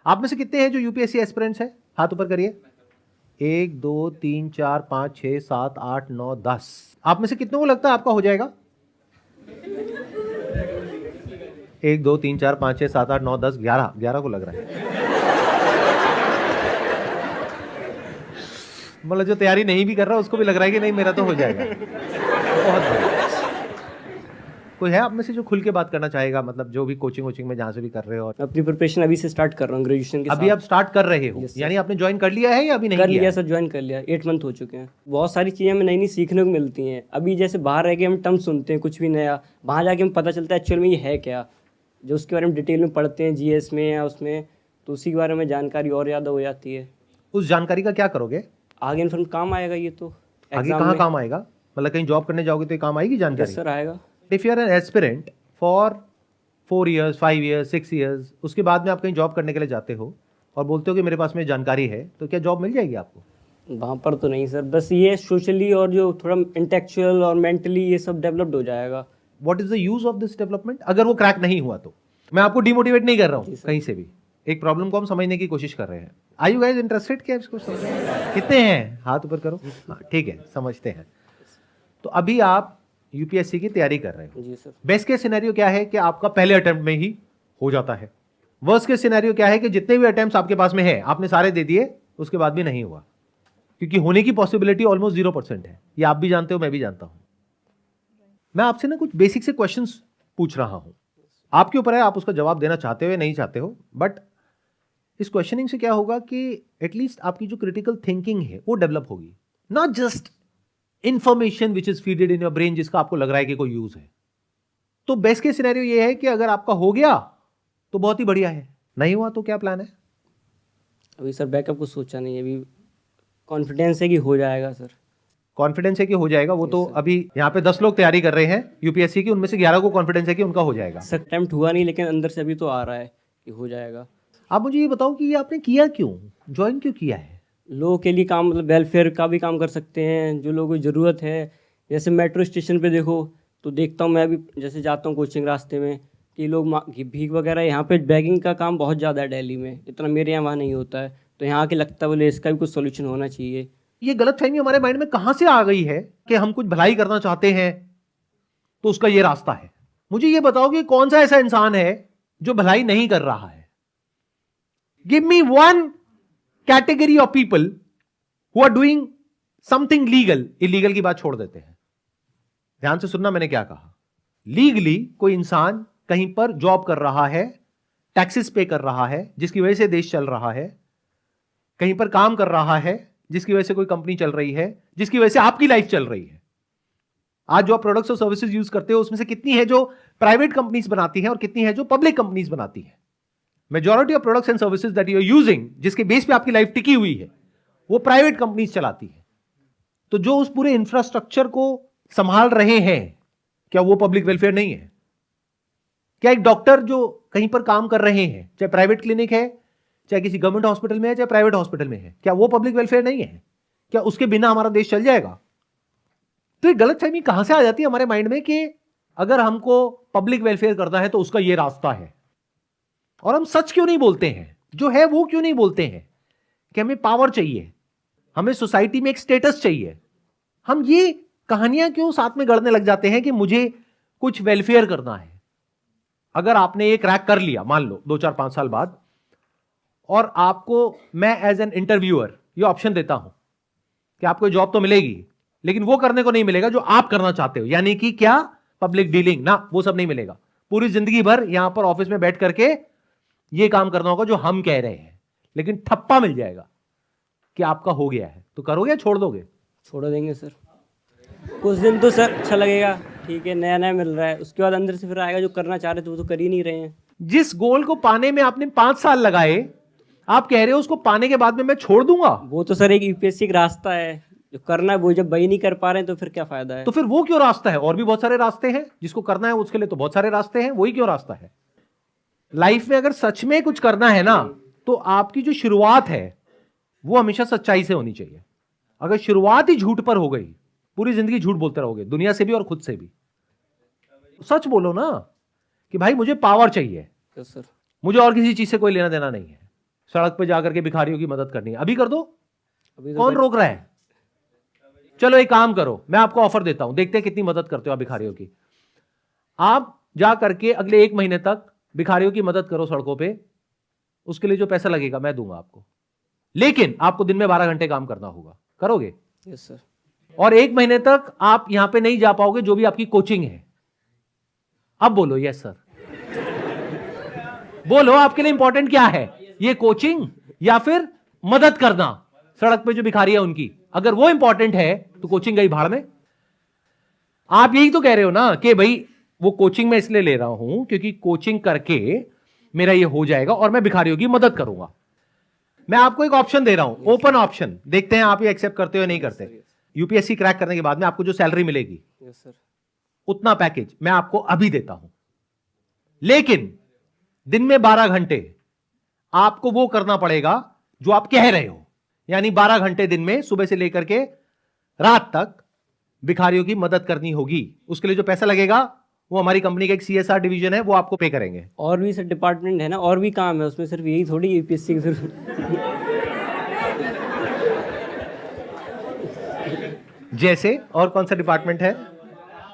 आप में से कितने हैं जो यूपीएससी एस्पिरेंट्स हैं? हाथ ऊपर करिए। 1 2 3 4 5 6 7 8 9 10। आप में से कितनों को लगता है आपका हो जाएगा? 1 2 3 4 5 6 7 8 9 10 11 को लग रहा है। मतलब जो तैयारी नहीं भी कर रहा उसको भी लग रहा है कि नहीं मेरा तो हो जाएगा। बहुत बढ़िया। कोई है आप में से जो खुल के बात करना चाहेगा, मतलब जो भी कोचिंग में जहाँ से भी कर रहे हो? और अपनी प्रिपरेशन अभी से स्टार्ट कर रहा हूँ ग्रेजुएशन के अभी साथ। आप स्टार्ट कर रहे हो? यानी आपने ज्वाइन कर लिया है या अभी नहीं कर किया? लिया सर, ज्वाइन कर लिया, 8 मंथ हो चुके हैं। बहुत सारी चीज़ें हमें नई नई सीखने को मिलती हैं। अभी जैसे बाहर रह के हम टर्म सुनते हैं कुछ भी नया, वहाँ जाके हमें पता चलता है एक्चुअल में ये है क्या, जो उसके बारे में डिटेल में पढ़ते हैं जीएस में या उसमें, तो उसी के बारे में जानकारी और ज़्यादा हो जाती है। उस जानकारी का क्या करोगे आगे इन्फॉर्म काम आएगा ये तो आगे? एग्जाम कहाँ में। काम आएगा? मतलब कहीं जॉब करने जाओगे तो ये काम आएगी जानकारी? सर आएगा। If you are an aspirant for 4 years 5 years 6 years, उसके बाद में आप कहीं जॉब करने के लिए जाते हो और बोलते हो कि मेरे पास में जानकारी है, तो क्या जॉब मिल जाएगी आपको? वहाँ पर तो नहीं सर, बस ये सोशली और जो थोड़ा इंटेलेक्चुअल और मेंटली ये सब डेवलप्ड हो जाएगा। What is the use of this development? अगर वो क्रैक नहीं हुआ तो मैं आपको डिमोटिवेट नहीं कर रहा हूँ कहीं से भी, एक प्रॉब्लम को हम समझने की कोशिश कर रहे हैं। Are you guys interested? क्या इसको समझ कितने हैं? हाथ ऊपर करो। हाँ ठीक है, समझते हैं। तो अभी आप यूपीएससी की तैयारी कर रहे हो। जी सर। बेस्ट केस सिनेरियो क्या है कि आपका पहले अटेम्प्ट में ही हो जाता है। वर्स्ट केस सिनेरियो क्या है कि जितने भी अटेम्प्ट्स आपके पास में है आपने सारे दे दिए, उसके बाद भी नहीं हुआ, क्योंकि होने की पॉसिबिलिटी ऑलमोस्ट 0% है। ये आप भी जानते हो, मैं भी जानता हूं। मैं आपसे ना कुछ बेसिक से क्वेश्चंस पूछ रहा हूं, आपके ऊपर है आप उसका जवाब देना चाहते हो या नहीं चाहते हो। बट इस क्वेश्चनिंग से क्या होगा कि एटलीस्ट आपकी जो क्रिटिकल थिंकिंग है वो डेवलप होगी, not just information which is feeded in your brain जिसका आपको लग रहा है कि कोई यूज है। तो बेस्ट केस सिनेरियो ये है कि अगर आपका हो गया तो बहुत ही बढ़िया है, नहीं हुआ तो क्या प्लान है? अभी सर बैकअप को सोचा नहीं है, अभी कॉन्फिडेंस है कि हो जाएगा सर। कॉन्फिडेंस है कि हो जाएगा? वो तो अभी यहाँ पे 10 लोग तैयारी कर रहे हैं यूपीएससी की, उनमें से 11 को कॉन्फिडेंस है कि उनका हो जाएगा। सर अटेम्प्ट हुआ नहीं, लेकिन अंदर से अभी तो आ रहा है कि हो जाएगा। आप मुझे ये बताओ कि ये आपने किया क्यों, ज्वाइन क्यों किया है? लोगों के लिए काम, मतलब वेलफेयर का भी काम कर सकते हैं, जो लोगों को ज़रूरत है। जैसे मेट्रो स्टेशन पे देखो तो देखता हूँ मैं, अभी जैसे जाता हूँ कोचिंग रास्ते में, कि लोग भीख वगैरह, यहाँ पे बैगिंग का काम बहुत ज़्यादा है दिल्ली में, इतना मेरे यहाँ वहाँ नहीं होता है। तो यहाँ के लगता है बोले इसका भी कुछ सोल्यूशन होना चाहिए। ये गलतफहमी हमारे माइंड में कहां से आ गई है कि हम कुछ भलाई करना चाहते हैं तो उसका ये रास्ता है? मुझे ये बताओ कि कौन सा ऐसा इंसान है जो भलाई नहीं कर रहा है? Give me one category of people who are doing something legal. Illegal की बात छोड़ देते हैं, ध्यान से सुनना मैंने क्या कहा। लीगली कोई इंसान कहीं पर जॉब कर रहा है, टैक्सेस पे कर रहा है जिसकी वजह से देश चल रहा है, कहीं पर काम कर रहा है जिसकी वजह से कोई कंपनी चल रही है, जिसकी वजह से आपकी लाइफ चल रही है। आज जो आप प्रोडक्ट्स और सर्विसेज यूज करते हो उसमें से कितनी है जो प्राइवेट कंपनीज बनाती हैं और कितनी है जो पब्लिक कंपनीज बनाती हैं? Majority of products and services that you are using, जिसके बेस पे आपकी लाइफ टिकी हुई है, वो प्राइवेट कंपनीज चलाती है। तो जो उस पूरे इंफ्रास्ट्रक्चर को संभाल रहे हैं, क्या वो पब्लिक वेलफेयर नहीं है? क्या एक डॉक्टर जो कहीं पर काम कर रहे हैं, चाहे प्राइवेट क्लिनिक है, चाहे किसी गवर्नमेंट हॉस्पिटल में है, चाहे प्राइवेट हॉस्पिटल में है, क्या वो पब्लिक वेलफेयर नहीं है? क्या उसके बिना हमारा देश चल जाएगा? तो ये गलतफहमी कहां से आ जाती है हमारे माइंड में कि अगर हमको पब्लिक वेलफेयर करना है तो उसका ये रास्ता है। और हम सच क्यों नहीं बोलते हैं, जो है वो क्यों नहीं बोलते हैं कि हमें पावर चाहिए, हमें सोसाइटी में एक स्टेटस चाहिए? हम ये कहानियां क्यों साथ में गढ़ने लग जाते हैं कि मुझे कुछ वेलफेयर करना है? अगर आपने ये क्रैक कर लिया, मान लो 2 4 5 साल बाद, और आपको मैं एज एन इंटरव्यूअर ये ऑप्शन देता हूं कि आपको जॉब तो मिलेगी लेकिन वो करने को नहीं मिलेगा जो आप करना चाहते हो, यानी कि क्या? पब्लिक डीलिंग ना, वो सब नहीं मिलेगा। पूरी जिंदगी भर यहां पर ऑफिस में बैठ करके ये काम करना होगा जो हम कह रहे हैं, लेकिन ठप्पा मिल जाएगा कि आपका हो गया है। तो करोगे या छोड़ दोगे? छोड़ देंगे सर। कुछ दिन तो सर अच्छा लगेगा, ठीक है नया नया मिल रहा है, उसके बाद अंदर से फिर आएगा जो करना चाह रहे थे वो तो कर ही नहीं रहे हैं। जिस गोल को पाने में आपने 5 साल लगाए, आप कह रहे हो उसको पाने के बाद में मैं छोड़ दूंगा? वो तो सर एक यूपीएससी का रास्ता है, जो करना है वो जब वही नहीं कर पा रहे हैं तो फिर क्या फायदा है? तो फिर वो क्यों रास्ता है? और भी बहुत सारे रास्ते हैं, जिसको करना है उसके लिए तो बहुत सारे रास्ते हैं, वही क्यों रास्ता है? लाइफ में अगर सच में कुछ करना है ना, तो आपकी जो शुरुआत है वो हमेशा सच्चाई से होनी चाहिए। अगर शुरुआत ही झूठ पर हो गई, पूरी जिंदगी झूठ बोलते रहोगे, दुनिया से भी और खुद से भी। सच बोलो ना कि भाई मुझे पावर चाहिए, तो सर मुझे और किसी चीज से कोई लेना देना नहीं है। सड़क पे जाकर के भिखारियों की मदद करनी है, अभी कर दो, अभी तो कौन रोक रहा है? चलो एक काम करो, मैं आपको ऑफर देता हूं, देखते हैं कितनी मदद करते हो आप भिखारियों की। आप जा करके अगले 1 महीने तक भिखारियों की मदद करो सड़कों पे, उसके लिए जो पैसा लगेगा मैं दूंगा आपको, लेकिन आपको दिन में 12 घंटे काम करना होगा। करोगे? Yes sir. और 1 महीने तक आप यहां पे नहीं जा पाओगे, जो भी आपकी कोचिंग है। अब बोलो यस सर, बोलो आपके लिए इंपॉर्टेंट क्या है, ये कोचिंग या फिर मदद करना सड़क पे जो भिखारी है उनकी? अगर वो इंपॉर्टेंट है तो कोचिंग गई भाड़ में। आप यही तो कह रहे हो ना कि भाई वो कोचिंग में इसलिए ले रहा हूं क्योंकि कोचिंग करके मेरा ये हो जाएगा और मैं भिखारियों की मदद करूंगा। मैं आपको एक ऑप्शन दे रहा हूं, ओपन ऑप्शन, देखते हैं आप ये एक्सेप्ट करते हो या नहीं करते। यूपीएससी क्रैक करने के बाद में आपको जो सैलरी मिलेगी, यस सर। उतना पैकेज मैं आपको अभी देता हूं, लेकिन दिन में 12 घंटे आपको वो करना पड़ेगा जो आप कह रहे हो, यानी 12 घंटे दिन में सुबह से लेकर के रात तक भिखारियों की मदद करनी होगी। उसके लिए जो पैसा लगेगा वो हमारी कंपनी का एक सीएसआर डिवीजन है, वो आपको पे करेंगे। और भी सर डिपार्टमेंट है ना, और भी काम है उसमें, सिर्फ यही थोड़ी यूपीएससी की जरूरत। जैसे और कौन सा डिपार्टमेंट है?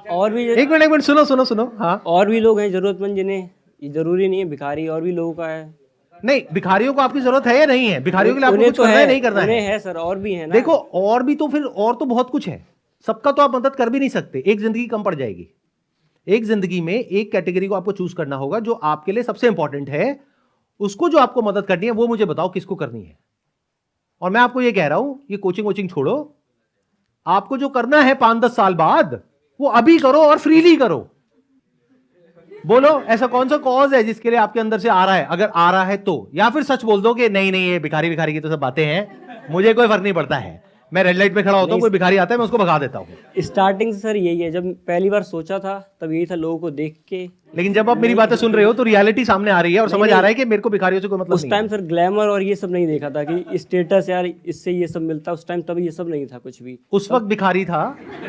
और भी एक मिनट सुनो सुनो सुनो। हाँ, और भी लोग हैं जरूरतमंद, जिन्हें ये जरूरी नहीं है भिखारी, और भी लोगों का है। नहीं, भिखारियों को आपकी जरूरत है या नहीं है? भिखारियों के लिए आपको उन्हें कुछ तो करना है, है नहीं करना उन्हें है? है सर, और भी है ना। देखो और भी तो फिर और तो बहुत कुछ है, सबका तो आप मदद कर भी नहीं सकते, एक जिंदगी कम पड़ जाएगी। एक जिंदगी में एक कैटेगरी को आपको चूज करना होगा जो आपके लिए सबसे इंपॉर्टेंट है, उसको जो आपको मदद करनी है वो मुझे बताओ किसको करनी है। और मैं आपको ये कह रहा हूं, ये कोचिंग वोचिंग छोड़ो, आपको जो करना है 5-10 साल बाद वो अभी करो और फ्रीली करो। बोलो ऐसा कौन सा कॉज है जिसके लिए आपके अंदर से आ रहा है? अगर आ रहा है तो, या फिर सच बोल दो कि नहीं नहीं ये भिखारी भिखारी की तो सब बातें हैं, मुझे कोई फर्क नहीं पड़ता है, मैं रेड लाइट पे खड़ा होता हूं, कोई भिखारी आता है मैं उसको भगा देता हूं। स्टार्टिंग से सर यही है, जब पहली बार सोचा था तब यही था, लोगों को देख के। लेकिन जब आप मेरी बातें सुन रहे हो तो रियलिटी सामने आ रही है और समझ आ रहा है कि मेरे को भिखारियों से कोई मतलब उस नहीं टाइम है। सर ग्लैमर और ये सब नहीं देखा था कि स्टेटस यार इससे ये सब मिलता, उस टाइम तब ये सब नहीं था कुछ भी। उस वक्त भिखारी था,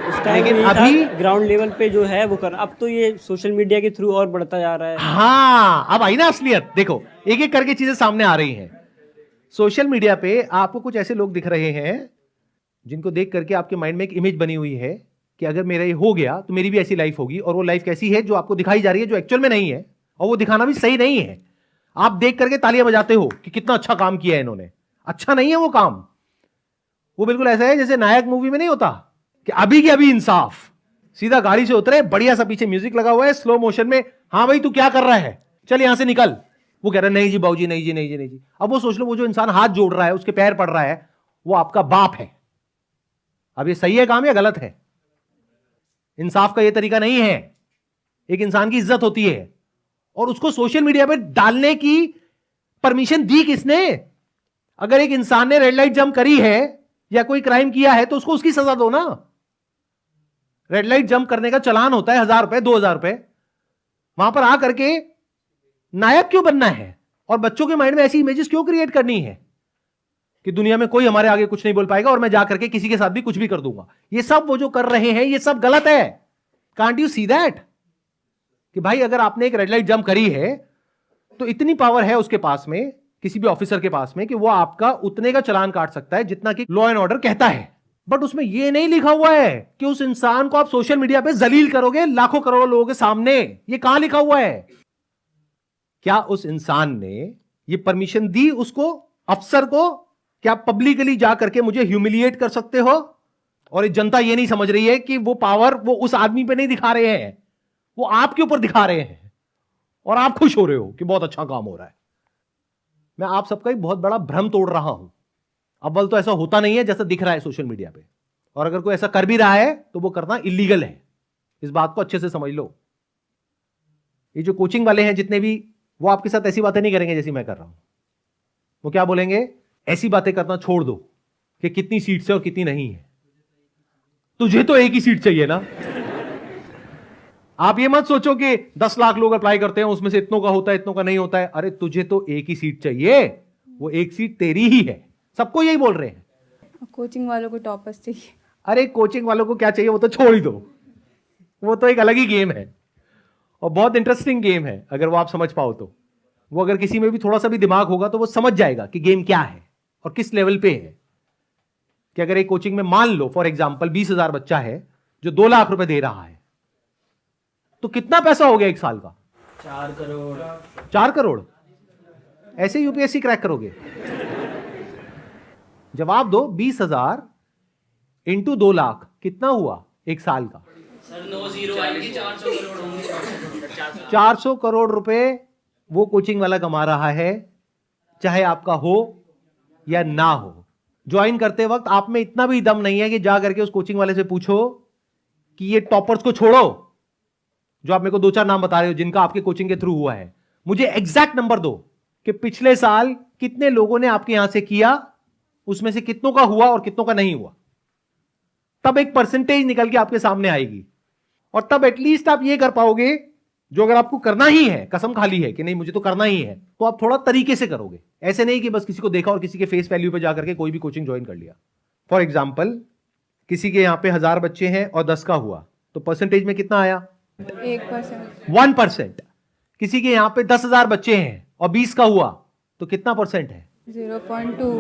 उस टाइम लेकिन अभी अभी ग्राउंड लेवल पे जो है वो कर, अब तो ये सोशल मीडिया के थ्रू और बढ़ता जा रहा है। हाँ, अब आई ना असलियत। देखो एक एक करके चीजें सामने आ रही हैं। सोशल मीडिया पे आपको कुछ ऐसे लोग दिख रहे हैं जिनको देख करके आपके माइंड में एक इमेज बनी हुई है कि अगर मेरा ये हो गया तो मेरी भी ऐसी लाइफ होगी, और वो लाइफ कैसी है जो आपको दिखाई जा रही है, जो एक्चुअल में नहीं है, और वो दिखाना भी सही नहीं है। आप देख करके तालियां बजाते हो कि कितना अच्छा काम किया है इन्होंने, अच्छा नहीं है वो काम। वो बिल्कुल ऐसा है जैसे नायक मूवी में नहीं होता कि अभी के अभी इंसाफ, सीधा गाड़ी से उतरे, बढ़िया सा पीछे म्यूजिक लगा हुआ है स्लो मोशन में, हाँ भाई तू क्या कर रहा है, चल यहां से निकल। वो कह रहा है नहीं जी बाबूजी, नहीं जी, नहीं जी, नहीं जी। अब वो सोच लो, वो जो इंसान हाथ जोड़ रहा है, उसके पैर पड़ रहा है, वो आपका बाप है। अब ये सही है काम या गलत है? इंसाफ का ये तरीका नहीं है। एक इंसान की इज्जत होती है, और उसको सोशल मीडिया पे डालने की परमिशन दी किसने? अगर एक इंसान ने रेड लाइट जंप करी है या कोई क्राइम किया है तो उसको उसकी सजा दो ना। रेड लाइट जंप करने का चालान होता है 1000 रुपए, 2000 रुपए। वहां पर आकर के नायक क्यों बनना है, और बच्चों के माइंड में ऐसी इमेजेस क्यों क्रिएट करनी है कि दुनिया में कोई हमारे आगे कुछ नहीं बोल पाएगा और मैं जाकर के किसी के साथ भी कुछ भी कर दूंगा? ये सब वो जो कर रहे हैं ये सब गलत है। Can't you see that? कि भाई अगर आपने एक रेड लाइट जंप करी है तो इतनी पावर है उसके पास में, किसी भी ऑफिसर के पास में, कि वो आपका उतने का चालान काट सकता है जितना कि लॉ एंड ऑर्डर कहता है। बट उसमें ये नहीं लिखा हुआ है कि उस इंसान को आप सोशल मीडिया पे जलील करोगे लाखों करोड़ों लोगों के सामने। ये कहां लिखा हुआ है? क्या उस इंसान ने ये परमिशन दी उसको, अफसर को, क्या पब्लिकली जाकर के मुझे ह्यूमिलिएट कर सकते हो? और जनता ये नहीं समझ रही है कि वो पावर वो उस आदमी पे नहीं दिखा रहे हैं, वो आपके ऊपर दिखा रहे हैं, और आप खुश हो रहे हो कि बहुत अच्छा काम हो रहा है। मैं आप सबका एक बहुत बड़ा भ्रम तोड़ रहा हूं। अव्वल तो ऐसा होता नहीं है जैसा दिख रहा है सोशल मीडिया पे, और अगर कोई ऐसा कर भी रहा है तो वो करना इलीगल है। इस बात को अच्छे से समझ लो। ये जो कोचिंग वाले हैं जितने भी, वो आपके साथ ऐसी बातें नहीं करेंगे जैसी मैं कर रहा हूं। वो क्या बोलेंगे? ऐसी बातें करना छोड़ दो कि कितनी सीट्स है और कितनी नहीं है। तुझे तो एक ही सीट चाहिए ना। आप ये मत सोचो कि 10 लाख लोग अप्लाई करते हैं, उसमें से इतनों का होता है, इतनों का नहीं होता है। अरे तुझे तो एक ही सीट चाहिए, वो एक सीट तेरी ही है। सबको यही बोल रहे हैं। कोचिंग वालों को टॉपर्स चाहिए। अरे कोचिंग वालों को क्या चाहिए वो तो छोड़ ही दो, वो तो एक अलग ही गेम है, और बहुत इंटरेस्टिंग गेम है अगर वो आप समझ पाओ तो। वो अगर किसी में भी थोड़ा सा भी दिमाग होगा तो वो समझ जाएगा कि गेम क्या है और किस लेवल पे है। कि अगर एक कोचिंग में मान लो फॉर एग्जाम्पल 20,000 बच्चा है जो 2 लाख रुपए दे रहा है, तो कितना पैसा हो गया एक साल का? 4 करोड़। 4 करोड़। ऐसे यूपीएससी क्रैक करोगे? जवाब दो। 20,000 इंटू 2 लाख कितना हुआ एक साल का? सर 9 जीरो आएंगे, 400 करोड़ होंगे। 400 करोड़ रुपए वो कोचिंग वाला कमा रहा है, चाहे आपका हो या ना हो। ज्वाइन करते वक्त आप में इतना भी दम नहीं है कि जा करके उस कोचिंग वाले से पूछो कि ये टॉपर्स को छोड़ो, जो आप मेरे को 2-4 नाम बता रहे हो जिनका आपके कोचिंग के थ्रू हुआ है, मुझे एग्जैक्ट नंबर दो कि पिछले साल कितने लोगों ने आपके यहां से किया, उसमें से कितनों का हुआ और कितनों का नहीं हुआ। तब एक परसेंटेज निकल के आपके सामने आएगी और तब एटलीस्ट आप ये कर पाओगे जो अगर आपको करना ही है, कसम खा ली है कि नहीं मुझे तो करना ही है, तो आप थोड़ा तरीके से करोगे। ऐसे नहीं कि बस किसी को देखा और किसी के फेस वैल्यू पे जाकर के कोई भी कोचिंग ज्वाइन कर लिया। फॉर एग्जाम्पल किसी के यहां पे 1000 बच्चे हैं और 10 का हुआ, तो परसेंटेज में कितना आया? 1%। 1%। किसी के यहां पे 10,000 बच्चे हैं और 20 का हुआ, तो कितना परसेंट है? 0.2।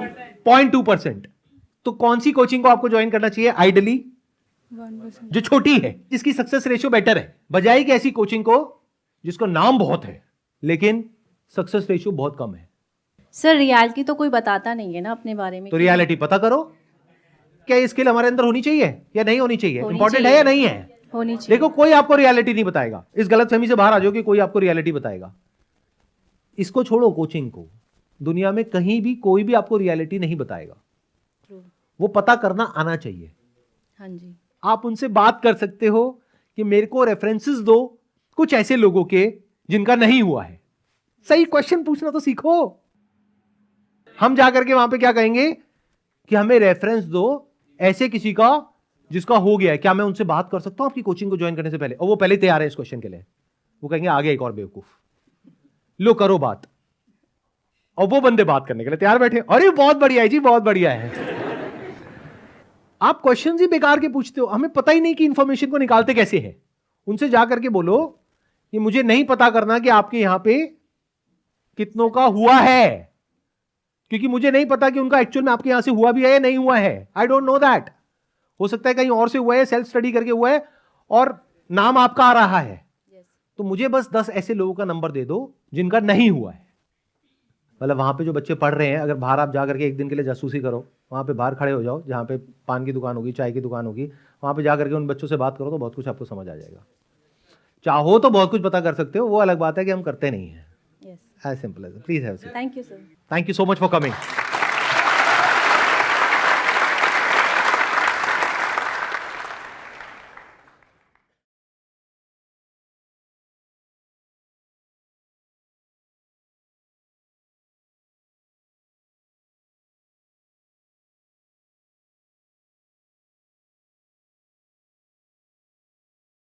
0.2%। तो कौन सी कोचिंग को आपको ज्वाइन करना चाहिए आइडली? 1%। जो छोटी है, जिसकी सक्सेस रेशियो बेटर है, बजाय कि ऐसी कोचिंग को जिसको नाम बहुत है लेकिन सक्सेस रेशियो बहुत कम है। सर रियलिटी तो कोई बताता नहीं है ना अपने बारे में। तो रियलिटी पता करो। क्या ये स्किल हमारे अंदर होनी चाहिए या नहीं होनी चाहिए? होनी इंपॉर्टेंट है चाहिए। या नहीं है? होनी चाहिए। देखो कोई आपको रियलिटी नहीं बताएगा। इस गलतफहमी से बाहर आ जाओ कि कोई आपको रियलिटी बताएगा। इसको छोड़ो, कोचिंग को। दुनिया में कहीं भी कोई भी आपको रियलिटी नहीं बताएगा। True। वो पता करना आना चाहिए। हाँ जी। आप उनसे बात कर सकते हो कि मेरे को रेफरेंसेस दो कुछ ऐसे लोगों के जिनका नहीं हुआ है। सही क्वेश्चन पूछना तो सीखो। हम जाकर के वहां पे क्या कहेंगे कि हमें रेफरेंस दो ऐसे किसी का जिसका हो गया है, क्या मैं उनसे बात कर सकता हूं आपकी कोचिंग को ज्वाइन करने से पहले? और वो पहले तैयार है इस क्वेश्चन के लिए। वो कहेंगे आगे एक और बेवकूफ, लो करो बात। और वो बंदे बात करने के लिए तैयार बैठे, अरे बहुत बढ़िया है जी, बहुत बढ़िया है। आप क्वेश्चन ही बेकार के पूछते हो, हमें पता ही नहीं कि इंफॉर्मेशन को निकालते कैसे है। उनसे जाकर के बोलो कि मुझे नहीं पता करना कि आपके यहां पे कितनों का हुआ है, क्योंकि मुझे नहीं पता कि उनका एक्चुअल में आपके यहां से हुआ भी है या नहीं हुआ है। I don't know that. हो सकता है कहीं और से हुआ है, सेल्फ स्टडी करके हुआ है और नाम आपका आ रहा है। तो मुझे बस 10 ऐसे लोगों का नंबर दे दो जिनका नहीं हुआ है। मतलब वहां पे जो बच्चे पढ़ रहे हैं, अगर बाहर आप जाकर के एक दिन के लिए जासूसी करो, वहां पे बाहर खड़े हो जाओ जहां पे पान की दुकान होगी, चाय की दुकान होगी, वहां पे जाकर के उन बच्चों से बात करो तो बहुत कुछ आपको समझ आ जाएगा। चाहो तो बहुत कुछ पता कर सकते हो, वो अलग बात है कि हम करते नहीं है। Yes. As simple as. Please have a seat. Thank you sir. Thank you so much for coming.